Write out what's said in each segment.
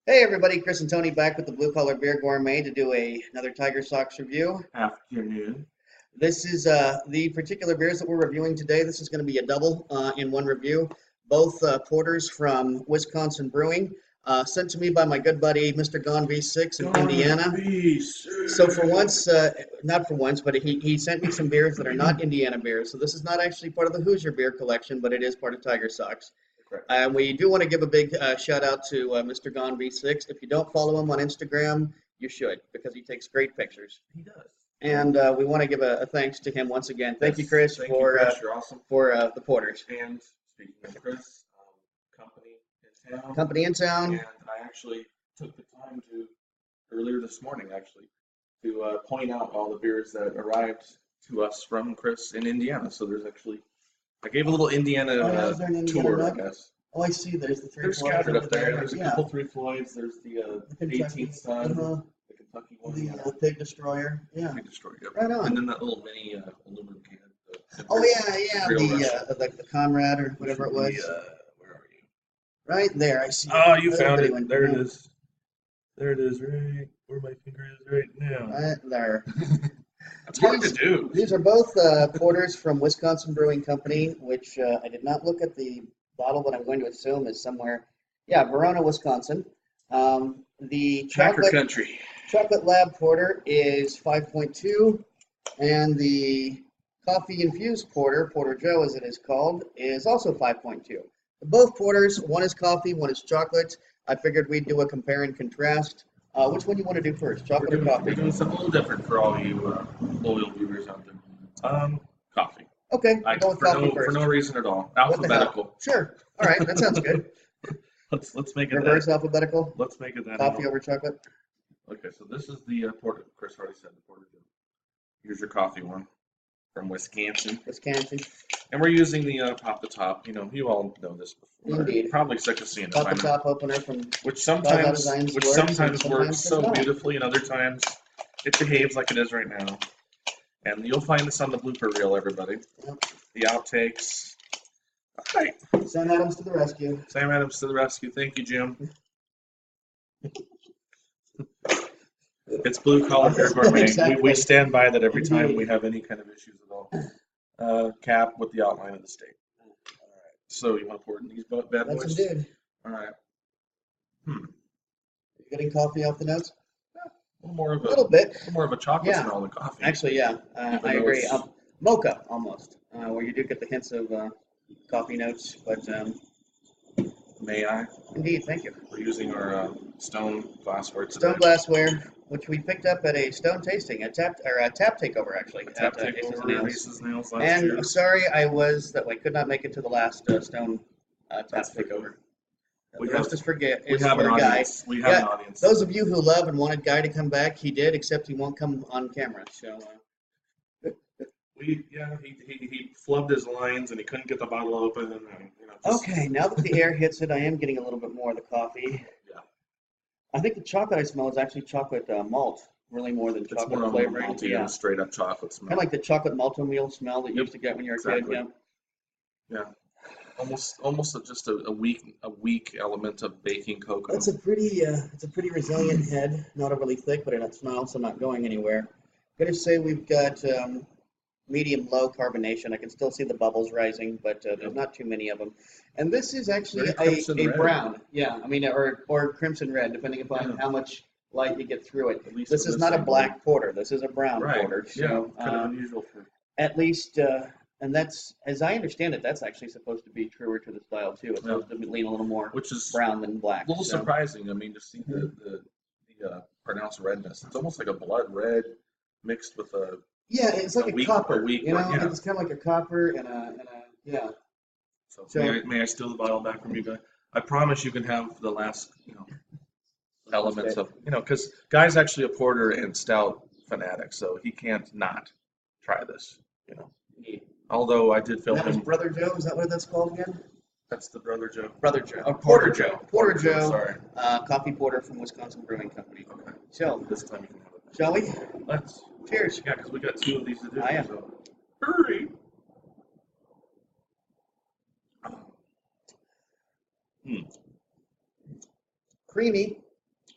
Hey everybody, Chris and Tony back with the Blue Collar Beer Gourmet to do another TigerSox review. Afternoon. This is the particular beers that we're reviewing today. This is going to be a double in one review. Both porters from Wisconsin Brewing, sent to me by my good buddy Mr. Gone V6 in Indiana. So for once, not for once, but he sent me some beers that are not Indiana beers. So this is not actually part of the Hoosier beer collection, but it is part of TigerSox. And we do want to give a big shout out to Mr. Gone V6. If you don't follow him on Instagram, you should because he takes great pictures. He does. And we want to give a thanks to him once again. Thank you, Chris, Thank for you, Chris. You're awesome. for the porters. And speaking of Chris, company in town. Company in town. And I actually took the time to, earlier this morning actually, to point out all the beers that arrived to us from Chris in Indiana. So there's actually, I gave a little Indiana tour, I guess. Oh, I see. There's the three. They're scattered up there. There's a yeah. couple Three Floyds. There's the 18th Sun, the Kentucky one. The Pig Destroyer. Yeah. Pig Destroyer. Yep. Right on. And then that little mini aluminum can. Oh yeah. The Comrade or whatever it was. Where are you? Right there. I see. Oh, you found it. There it is. There it is. Right where my finger is right now. Right there. That's hard to do. These are both porters from Wisconsin Brewing Company, which I did not look at the bottle, but I'm going to assume is somewhere. Yeah, Verona, Wisconsin. The Packer country. Chocolate Lab Porter is 5.2, and the coffee infused porter, porterjoe as it is called, is also 5.2. Both porters, one is coffee, one is chocolate. I figured we'd do a compare and contrast. Which one do you want to do first, chocolate or coffee? We're doing something a little different for all you loyal viewers out there. Coffee. Okay, we'll go with coffee first. For no reason at all. Alphabetical. Sure. All right, that sounds good. Let's make it reverse alphabetical. Let's make it that. Coffee over chocolate. Okay, so this is the porter. Chris already said the porter. Here's your coffee one from Wisconsin. And we're using the pop the top. You know, you all know this before. Indeed. Probably sick of seeing it. Pop the top opener from which sometimes works so beautifully, and other times it behaves like it is right now. And you'll find this on the blooper reel, everybody. Yep. The outtakes. All right. Sam Adams to the rescue. Sam Adams to the rescue. Thank you, Jim. It's Blue Collar Beer Gourmet. Exactly. We stand by that every time we have any kind of issues at all. Cap with the outline of the state. All right. So you want to pour it in these bad boys? That's indeed. All right. You getting coffee off the notes? A little more of a chocolate smell than coffee. Actually, yeah, I agree. Mocha almost, where you do get the hints of coffee notes, but may I? Indeed, thank you. We're using our stone glassware today. Stone glassware, which we picked up at a stone tasting, a tap takeover actually. A tap takeover, Ace's Nails last year. And sorry, I could not make it to the last stone tap takeover. We have an audience. We have an audience. Those of you who love and wanted Guy to come back, he did, except he won't come on camera. So he flubbed his lines and he couldn't get the bottle open. And okay, now that the air hits it, I am getting a little bit more of the coffee. Yeah. I think the chocolate I smell is actually chocolate malt, really more than chocolate more flavoring. Malty and straight up chocolate smell. Kind of like the chocolate malto-meal smell that you used to get when you were a kid. Yeah. Almost just a weak element of baking cocoa. It's a pretty resilient head, not overly thick, but it's not also not going anywhere. I'm gonna say we've got medium low carbonation. I can still see the bubbles rising, but there's not too many of them. And this is actually a brown, I mean, or crimson red, depending upon how much light you get through it. This is not a black porter. This is a brown porter. So, kind of unusual for. At least. And that's, as I understand it, that's actually supposed to be truer to the style too. It's supposed to lean a little more brown than black. A little surprising. I mean, to see the pronounced redness. It's almost like a blood red mixed with a. Yeah, it's like a copper. It's kind of like a copper and a. So may I steal the bottle back from you guys? I promise you can have the last elements of because Guy's actually a porter and stout fanatic, so he can't not try this. Although I did film him. Brother Joe, is that what that's called again? That's the Brother Joe. Brother Joe. Oh, porterjoe. Porterjoe. Sorry. Coffee porter from Wisconsin Brewing Company. Okay. So this time you can have it. Shall we? Let's. Cheers. Yeah, because we got two of these to do. I am. So. Hurry. Creamy.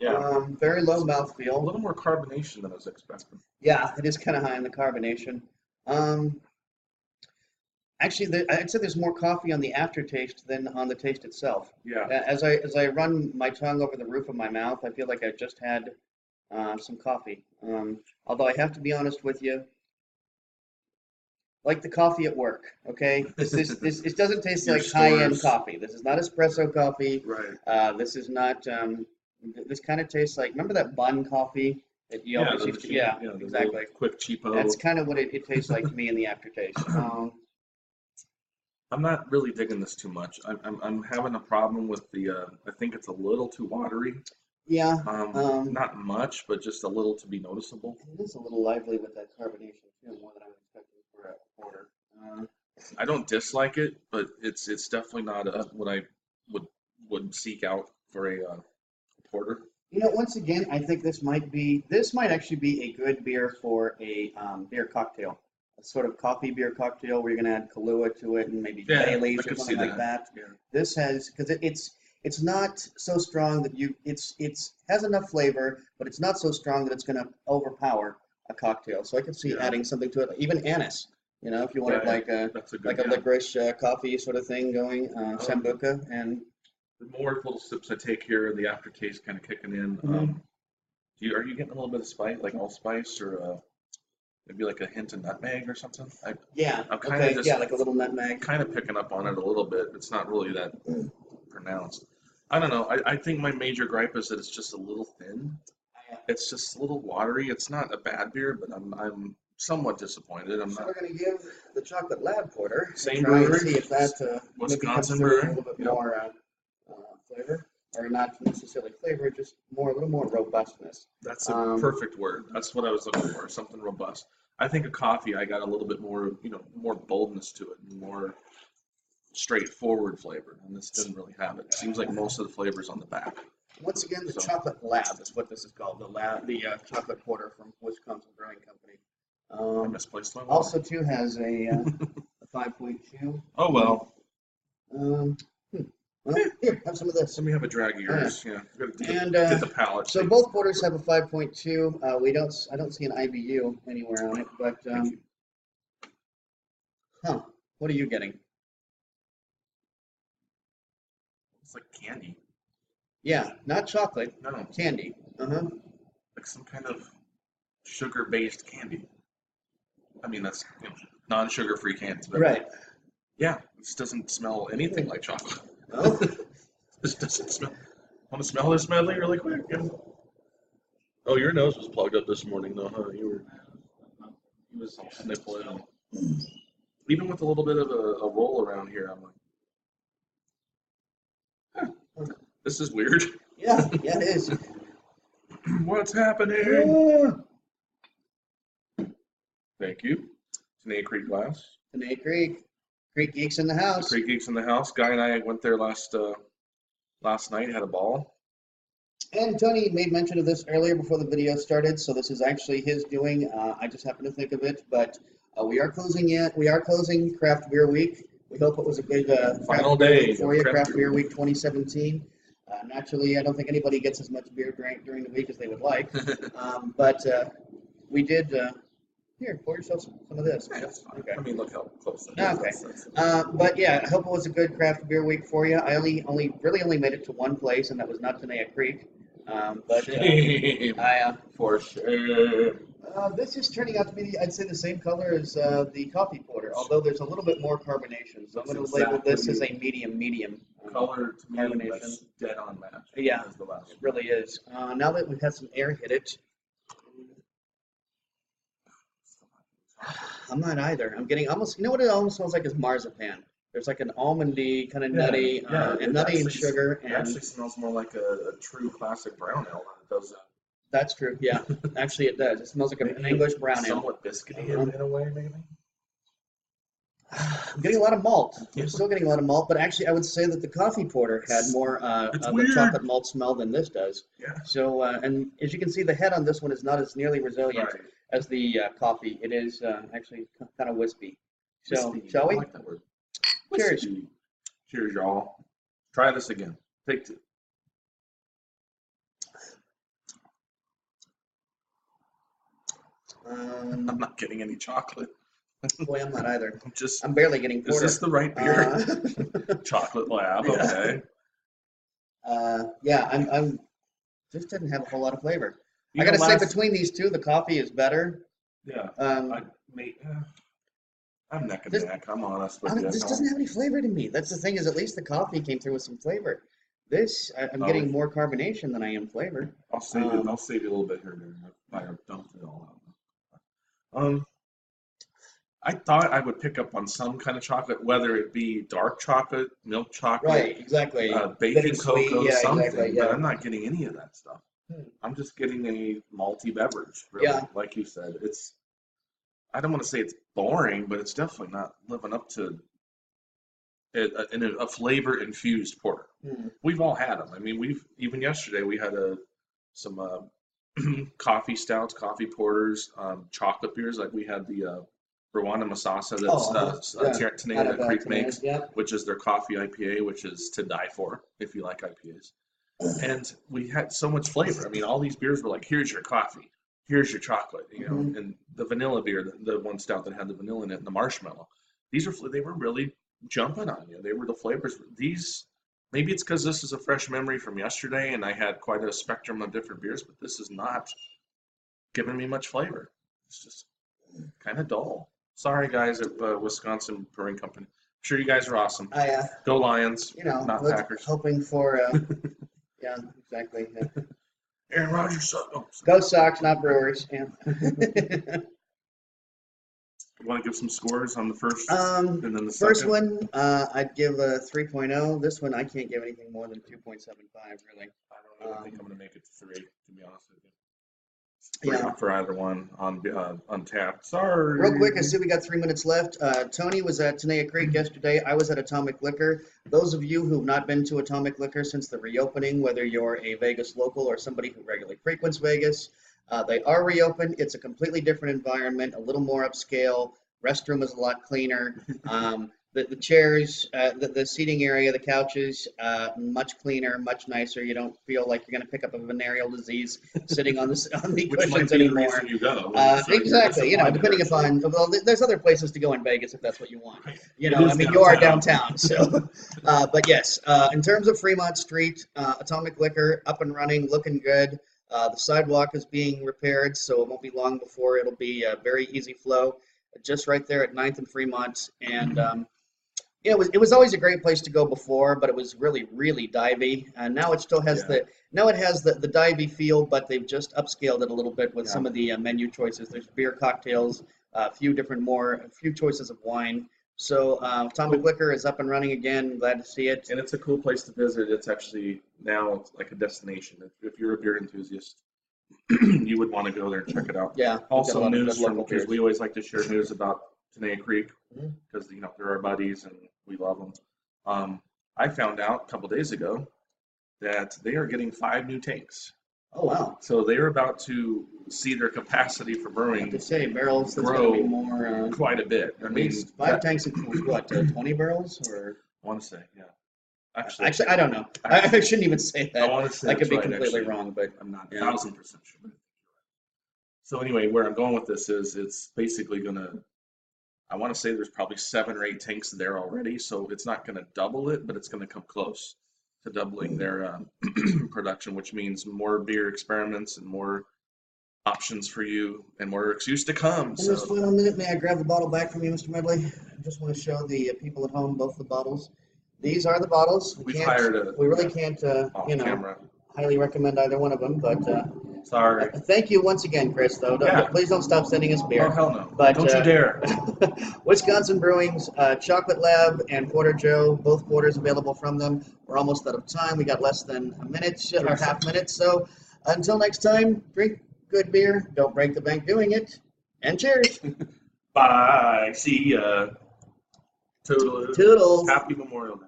Yeah. Very low A mouthfeel. little more carbonation than I was expecting. Yeah, it is kind of high in the carbonation. Actually, I'd say there's more coffee on the aftertaste than on the taste itself. Yeah. As I run my tongue over the roof of my mouth, I feel like I just had some coffee. Although I have to be honest with you, like the coffee at work. Okay, this it doesn't taste Your like high-end stores. coffee. This is not espresso coffee. Right. This is not. This kind of tastes like. Remember that bun coffee that you Yeah, always the used to? machine, Yeah, the exactly. little quick cheapo. That's kind of what it tastes like to me in the aftertaste. I'm not really digging this too much. I'm having a problem with the. I think it's a little too watery. Yeah, Not much, but just a little to be noticeable. it is a little lively with that carbonation too, more than I was expecting for a porter. I don't dislike it, but it's definitely not what I would seek out for a porter. Once again, I think this might actually be a good beer for a beer cocktail, a sort of coffee beer cocktail where you're going to add Kahlua to it and maybe Yeah, Baileys I or could something see like that. Yeah. This has because it's not so strong that it's has enough flavor, but it's not so strong that it's going to overpower a cocktail. So I could see Yeah. adding something to it, even anise. If you wanted Right. like That's a good a licorice coffee sort of thing going, sambuca and. The more little sips I take here, the aftertaste kind of kicking in. Mhm. Are you getting a little bit of spice, like allspice, or maybe like a hint of nutmeg or something? Yeah. I'm kind Okay. of just Yeah, like a little nutmeg. kind of picking up on it a little bit. It's not really that pronounced. I don't know. I think my major gripe is that it's just a little thin. It's just a little watery. It's not a bad beer, but I'm somewhat disappointed. I'm So not. we're going to give the chocolate lab porter Same and try and brewery, see if that maybe comes Wisconsin through a Brewing. little bit Yep. more flavor, or not necessarily flavor, just a little more robustness. That's a perfect word. That's what I was looking for, something robust. I think a coffee, I got a little bit more, more boldness to it, more straightforward flavor, and this didn't really have it. It seems like most of the flavor's on the back. Once again, the So- chocolate lab is what this is called. The chocolate porter from Wisconsin Brewing Company. I misplaced my water. Also, too, has a 5.2. Oh well. Well, here, have some of this. Let me have a drag of yours. Yeah. And Get the palate. so both porters have a 5.2. I don't see an IBU anywhere on it, but what are you getting? It's like candy. Yeah, not chocolate, No, candy. like some kind of sugar-based candy. I mean, that's non-sugar-free candy. But Right. yeah, this doesn't smell anything like chocolate. Well, This doesn't smell. Want to smell this medley really quick? Yeah. Oh, your nose was plugged up this morning, though, huh? You was all sniffling. Even with a little bit of a roll around here, I'm like, this is weird. yeah, it is. What's happening? Ah, Thank you. Tenay Creek Glass. Tenay Creek. Creek Geeks in the house. Creek Geeks in the house. Guy and I went there last night, had a ball. And Tony made mention of this earlier before the video started, so this is actually his doing. I just happened to think of it, but we are closing Craft Beer Week. We hope it was a good Final craft beer day week for of you, Craft Craft Beer Beer Week 2017. Naturally, I don't think anybody gets as much beer drank during the week as they would like, but we did. Here, pour yourself some of this. Yeah, that's fine. Okay. I mean, look how close that is. Okay. That's- But yeah, I hope it was a good craft beer week for you. I really only made it to one place, and that was not Tenaya Creek. Shame. For sure. This is turning out to be, I'd say, the same color as the coffee porter, although there's a little bit more carbonation. So I'm That's going to label this as a exactly medium Color to me, carbonation. that's dead on match. Yeah, As the last it really is. Now that we've had some air hit it, I'm not either. I'm getting almost, you know what it almost smells like is marzipan. There's like an almondy, kind of nutty, and nutty and sugar. It And actually smells more like a true classic brown ale than it does that's true. Yeah, actually it does. It smells like an English brown ale. somewhat biscuity in a way, maybe. I'm getting a lot of malt. I'm still getting a lot of malt, but actually I would say that the coffee porter had more It's of weird. the chocolate malt smell than this does. Yeah. So, and as you can see, the head on this one is not as nearly resilient Right. as the coffee. It is actually kind of wispy. So, Wispy. shall we? I like that word. Cheers. Wispy. Cheers, y'all. Try this again. Take two. I'm not getting any chocolate. Boy, I'm not either. I'm I'm barely getting porter. Is this the right beer? Chocolate Lab, okay. Yeah, I'm just didn't have a whole lot of flavor. You I know, gotta say, between these two, the coffee is better. Yeah, I'm neck and This, neck. I'm honest with you. this doesn't have any flavor to me. That's the thing, is at least the coffee came through with some flavor. This, I'm getting more carbonation than I am flavor. I'll save you. I'll save you a little bit here. I dumped it all out. I thought I would pick up on some kind of chocolate, whether it be dark chocolate, milk chocolate, Right, exactly. baking cocoa, yeah, something. exactly, yeah. But I'm not getting any of that stuff. I'm just getting a malty beverage. Really, yeah. Like you said, I don't want to say it's boring, but it's definitely not living up to a flavor infused porter. We've all had them. I mean, even yesterday we had some coffee stouts, coffee porters, chocolate beers. Like we had the Rwanda Masasa that Tenaya Creek makes, which is their coffee IPA, which is to die for if you like IPAs. And we had so much flavor. I mean, all these beers were like, here's your coffee, here's your chocolate, and the vanilla beer, the one stout that had the vanilla in it and the marshmallow. They were really jumping on you. They were the flavors. Maybe it's because this is a fresh memory from yesterday and I had quite a spectrum of different beers, but this is not giving me much flavor. It's just kind of dull. Sorry, guys at Wisconsin Brewing Company. I'm sure you guys are awesome. Go Lions, not Packers. Hoping for, yeah, exactly. Yeah. Aaron Rodgers. Go Sox, not Brewers. Yeah. You want to give some scores on the first and then the first second? one, I'd give a 3.0. This one, I can't give anything more than 2.75, really. I don't even think I'm going to make it to 3, to be honest with you. Yeah. For either one on Untapped. Sorry. Real quick, I see we got 3 minutes left. Tony was at Tenaya Creek yesterday. I was at Atomic Liquor. Those of you who have not been to Atomic Liquor since the reopening, whether you're a Vegas local or somebody who regularly frequents Vegas, they are reopened. It's a completely different environment, a little more upscale. Restroom is a lot cleaner. The chairs, the seating area, the couches, much cleaner, much nicer. You don't feel like you're going to pick up a venereal disease sitting on the cushions anymore. You go. Exactly. Depending upon, well, there's other places to go in Vegas if that's what you want. I mean, you are downtown. So, but yes, in terms of Fremont Street, Atomic Liquor up and running, looking good. The sidewalk is being repaired, so it won't be long before it'll be a very easy flow. Just right there at 9th and Fremont, and it was always a great place to go before, but it was really, really divey. And now it still has the divey feel, but they've just upscaled it a little bit with some of the menu choices. There's beer, cocktails, a few choices of wine. So Atomic Liquor is up and running again. Glad to see it. And it's a cool place to visit. It's actually now like a destination. If you're a beer enthusiast, you would want to go there and check it out. Yeah. Also news because we always like to share news about Tenaya Creek because they're our buddies and we love them. I found out a couple days ago that they are getting 5 new tanks. Oh wow! So they are about to see their capacity for brewing. I have to say barrels grow be more quite a bit. I mean, 5 tanks includes what? 20 barrels or? I want to say, yeah. Actually, I don't know. I shouldn't even say that. I want to say I could be completely wrong, but I'm not 1,000% sure. So anyway, where I'm going with this is it's basically going to, I want to say there's probably 7 or 8 tanks there already, so it's not going to double it, but it's going to come close to doubling their production, which means more beer experiments and more options for you and more excuse to come. In this final minute, may I grab the bottle back from you, Mr. Medley? I just want to show the people at home both the bottles. These are the bottles. We really can't, highly recommend either one of them, but sorry. Thank you once again, Chris. Though, please don't stop sending us beer. Oh hell no! But, don't you dare. Wisconsin Brewing's Chocolate Lab and porterjoe, both porters available from them. We're almost out of time. We got less than a minute or half minute. So until next time, drink good beer. Don't break the bank doing it. And cheers. Bye. See ya. Toodles. Toodles. Happy Memorial Day.